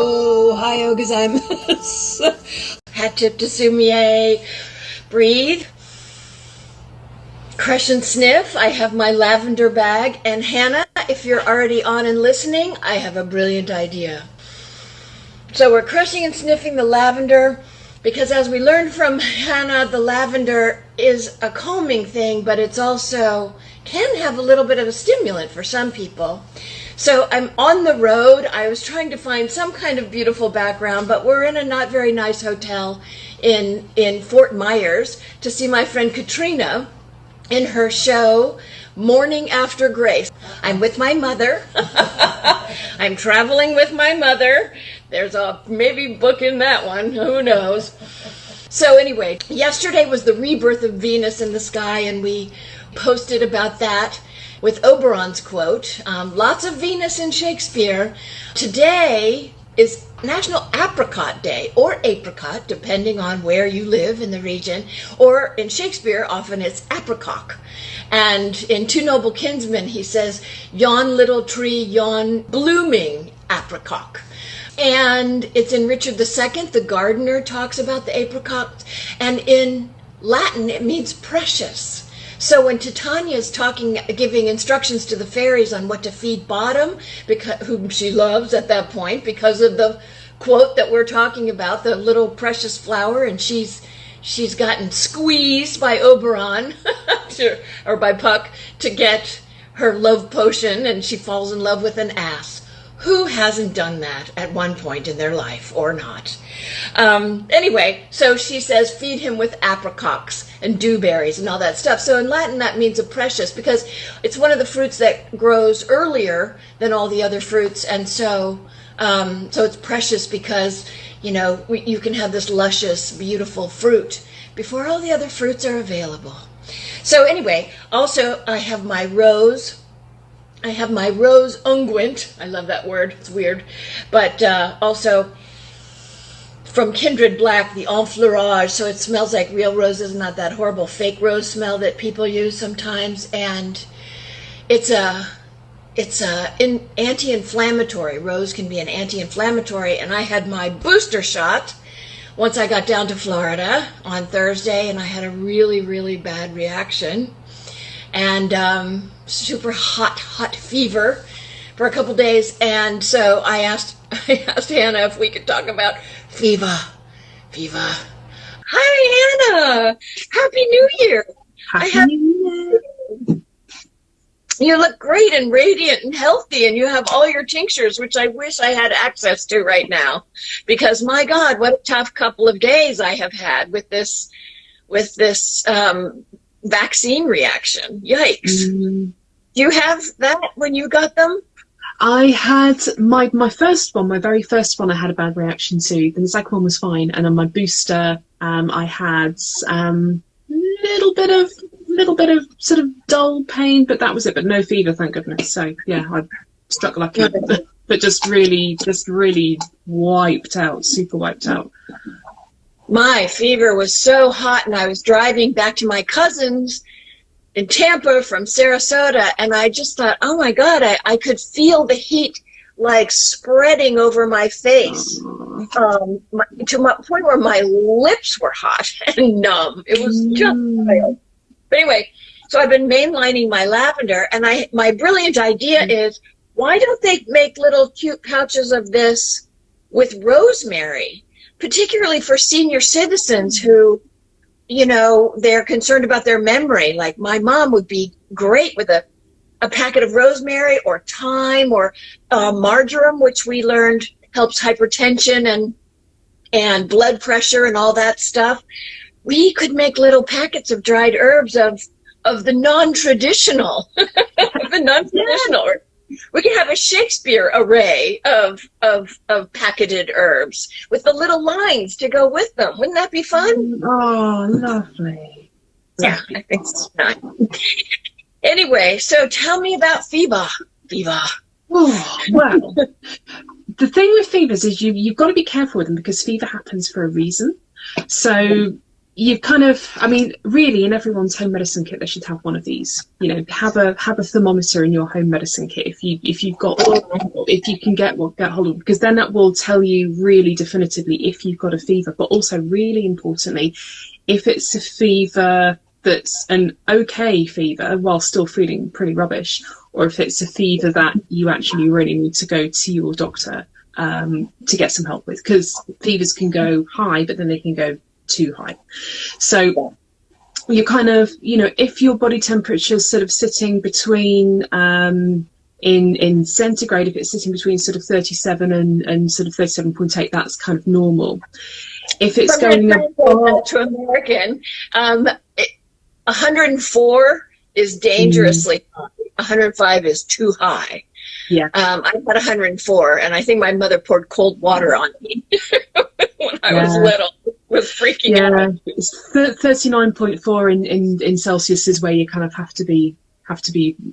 Oh, hi, gozaimasu. Hat tip to sumie. Breathe. Crush and sniff. I have my lavender bag. And Hannah, if you're already on and listening, I have a brilliant idea. So we're crushing and sniffing the lavender because, as we learned from Hannah, the lavender is a calming thing, but it's also can have a little bit of a stimulant for some people. So I'm on the road. I was trying to find some kind of beautiful background, but we're in a not very nice hotel in Fort Myers to see my friend Katrina in her show Morning After Grace. I'm with my mother. I'm traveling with my mother. There's a maybe book in that one. Who knows? So anyway, yesterday was the rebirth of Venus in the sky, and we posted about that with Oberon's quote. Lots of Venus in Shakespeare. Today is National Apricot Day, or apricot, depending on where you live in the region. Or in Shakespeare, often it's apricot. And in Two Noble Kinsmen, he says, yon little tree, yon blooming apricot. And it's in Richard II, the gardener talks about the apricot. And in Latin, it means precious. So when Titania is giving instructions to the fairies on what to feed Bottom, whom she loves at that point, because of the quote that we're talking about, the little precious flower, and she's gotten squeezed by Oberon, or by Puck, to get her love potion, and she falls in love with an ass. Who hasn't done that at one point in their life, or not? Anyway, so she says, feed him with apricots and dewberries and all that stuff. So in Latin, that means a precious, because it's one of the fruits that grows earlier than all the other fruits. And so it's precious because, you can have this luscious, beautiful fruit before all the other fruits are available. So anyway, also I have my rose unguent. I love that word. It's weird. But also from Kindred Black, the enfleurage. So it smells like real roses, not that horrible fake rose smell that people use sometimes. And it's an anti-inflammatory. Rose can be an anti-inflammatory. And I had my booster shot once I got down to Florida on Thursday, and I had a really, really bad reaction. And super hot fever for a couple days. And so I asked Hannah if we could talk about fever. Hi, Hannah. Happy New Year. Happy New Year. You look great and radiant and healthy, and you have all your tinctures, which I wish I had access to right now, because my God, what a tough couple of days I have had with this vaccine reaction. Yikes. Do you have that when you got them? I had my first one, my very first one I had a bad reaction to. Then the second one was fine. And on my booster, I had little bit of sort of dull pain, but that was it, but no fever, thank goodness. So yeah, I struck lucky, but just really wiped out, super wiped out. My fever was so hot, and I was driving back to my cousin's in Tampa from Sarasota, and I just thought, oh my God, I could feel the heat like spreading over my face, to my point where my lips were hot and numb. It was just wild. But anyway, so I've been mainlining my lavender, and my brilliant idea is, why don't they make little cute pouches of this with rosemary, particularly for senior citizens who, they're concerned about their memory. Like my mom would be great with a packet of rosemary or thyme or marjoram, which we learned helps hypertension and blood pressure and all that stuff. We could make little packets of dried herbs of the non-traditional, We could have a Shakespeare array of packeted herbs with the little lines to go with them. Wouldn't that be fun? Oh, lovely. Yeah, I think it's not. Anyway, so tell me about fever. Oh, well, the thing with fevers is you've got to be careful with them, because fever happens for a reason. So you kind of, I mean, really, in everyone's home medicine kit, they should have one of these. You know, have a thermometer in your home medicine kit if you can get hold of, because then that will tell you really definitively if you've got a fever. But also, really importantly, if it's a fever that's an okay fever while still feeling pretty rubbish, or if it's a fever that you actually really need to go to your doctor to get some help with, because fevers can go high, but then they can go too high. So you kind of, you know, if your body temperature is sort of sitting between in centigrade, if it's sitting between sort of 37 and sort of 37.8, that's kind of normal. If it's going above to American, 104 is dangerously high. 105 is too high. Yeah. I had 104, and I think my mother poured cold water on me when I was little. Was freaking out. It's 39.4 in Celsius is where you kind of have to be,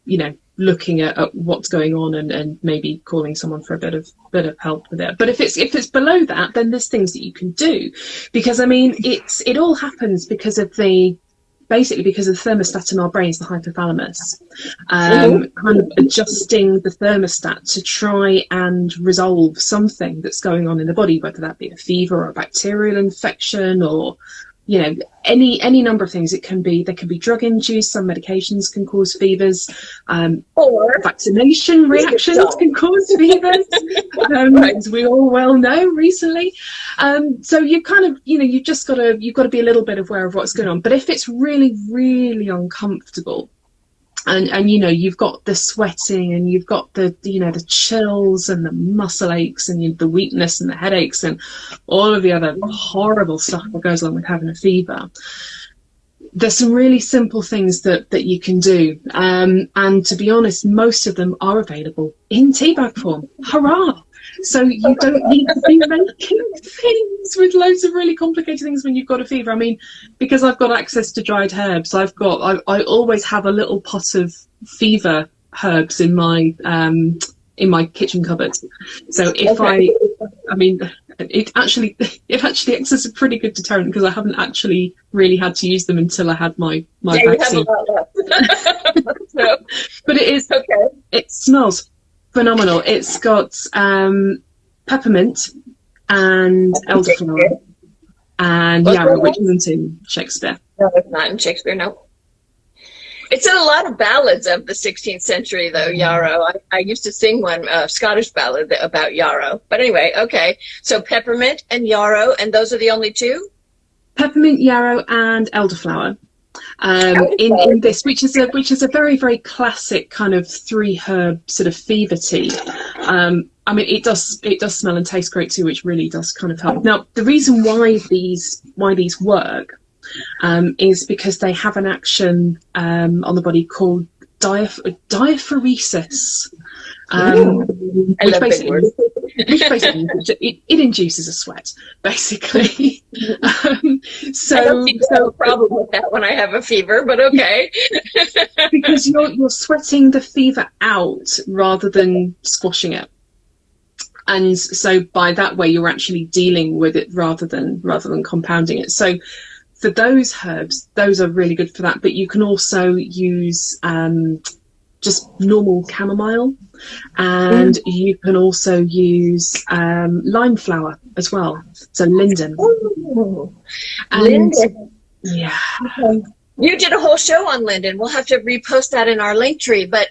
you know, looking at what's going on and maybe calling someone for a bit of help with it. But if it's below that, then there's things that you can do, because I mean it all happens because of the thermostat in our brains, the hypothalamus, kind of adjusting the thermostat to try and resolve something that's going on in the body, whether that be a fever or a bacterial infection or, you know, any number of things. They can be drug induced. Some medications can cause fevers, or vaccination reactions can cause fevers, as we all well know recently. So you kind of, you know, you've got to be a little bit aware of what's going on. But if it's really, really uncomfortable, and you know, you've got the sweating and you've got the, you know, the chills and the muscle aches and the weakness and the headaches and all of the other horrible stuff that goes along with having a fever, there's some really simple things that you can do. And to be honest, most of them are available in tea bag form. Hurrah! So you don't need to be making things with loads of really complicated things when you've got a fever. I mean, because I've got access to dried herbs, I always have a little pot of fever herbs in my kitchen cupboard. So if I mean, it actually acts as a pretty good deterrent, because I haven't actually really had to use them until I had my vaccine. No. But it is okay. It smells phenomenal. It's got peppermint and elderflower and yarrow, which isn't in Shakespeare. No, it's not in Shakespeare, no. It's in a lot of ballads of the 16th century, though, yarrow. I used to sing one Scottish ballad about yarrow. But anyway, okay. So peppermint and yarrow, and those are the only two? Peppermint, yarrow, and elderflower. In this, which is a very, very classic kind of 3-herb sort of fever tea. I mean, it does smell and taste great too, which really does kind of help. Now, the reason why these work is because they have an action on the body called diaphoresis. Which basically it induces a sweat, basically. So I don't see no problem with that when I have a fever, but okay. Because you're sweating the fever out rather than squashing it, and so by that way you're actually dealing with it rather than compounding it. So for those herbs, those are really good for that. But you can also use just normal chamomile, and you can also use lime flower as well, so linden. Ooh, linden. Yeah. You did a whole show on linden. We'll have to repost that in our link tree. But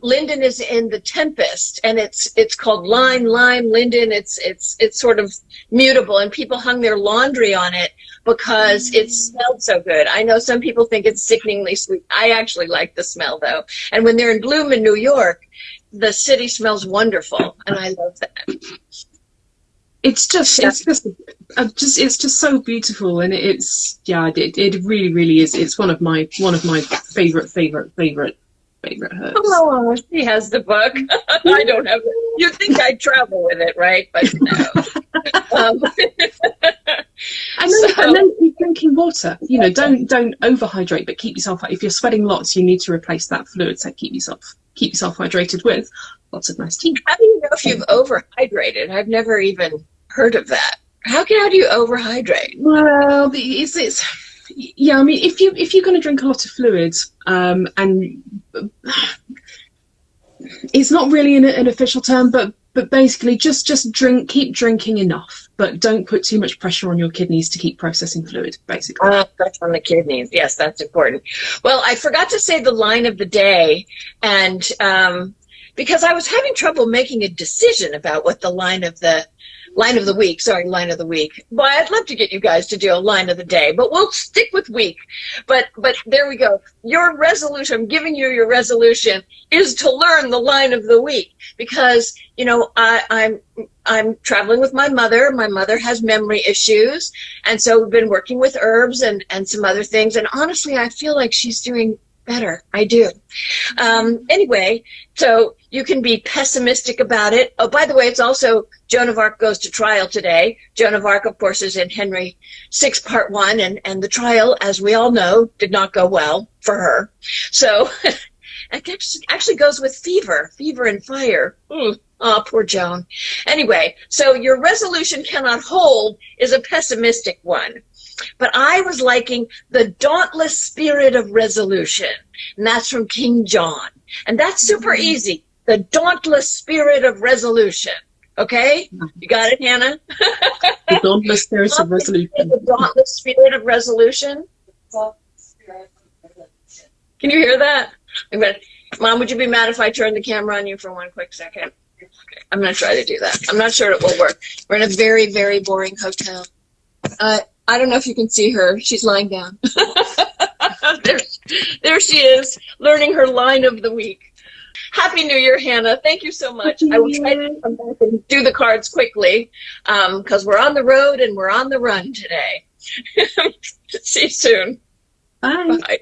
linden is in The Tempest, and it's called lime, linden. It's sort of mutable, and people hung their laundry on it because it smelled so good. I know some people think it's sickeningly sweet. I actually like the smell, though. And when they're in bloom in New York, the city smells wonderful, and I love that. It's just so beautiful, and it really is. It's one of my favorite herbs. Oh, she has the book. I don't have it. You'd think I'd travel with it, right? But no. And then keep drinking water. You know, don't overhydrate, but keep yourself. If you're sweating lots, you need to replace that fluid. So keep yourself hydrated with lots of nice tea. How do you know if you've overhydrated? I've never even heard of that. How do you overhydrate? Well, it's yeah. I mean, if you're going to drink a lot of fluids, and it's not really an official term, but basically just keep drinking enough, but don't put too much pressure on your kidneys to keep processing fluid, basically. Pressure on the kidneys. Yes, that's important. Well, I forgot to say the line of the day, and because I was having trouble making a decision about what the line of the week. Boy, I'd love to get you guys to do a line of the day, but we'll stick with week. But there we go. Your resolution, I'm giving you your resolution, is to learn the line of the week, because I'm traveling with my mother. My mother has memory issues, and so we've been working with herbs and some other things. And honestly, I feel like she's doing better. I do. Anyway, so you can be pessimistic about it. Oh, by the way, it's also Joan of Arc goes to trial today. Joan of Arc, of course, is in Henry VI, Part 1, and the trial, as we all know, did not go well for her. So it actually goes with fever and fire. Oh, poor Joan. Anyway, so your resolution cannot hold is a pessimistic one. But I was liking the dauntless spirit of resolution, and that's from King John. And that's super easy. The dauntless spirit of resolution. Okay? You got it, Hannah? The dauntless spirit of resolution. The dauntless spirit of resolution. Can you hear that? Mom, would you be mad if I turned the camera on you for one quick second? Okay, I'm going to try to do that. I'm not sure it will work. We're in a very, very boring hotel. I don't know if you can see her. She's lying down. There she is, learning her line of the week. Happy New Year, Hannah. Thank you so much. I will try to come back and do the cards quickly, because we're on the road and we're on the run today. See you soon. Bye. Bye.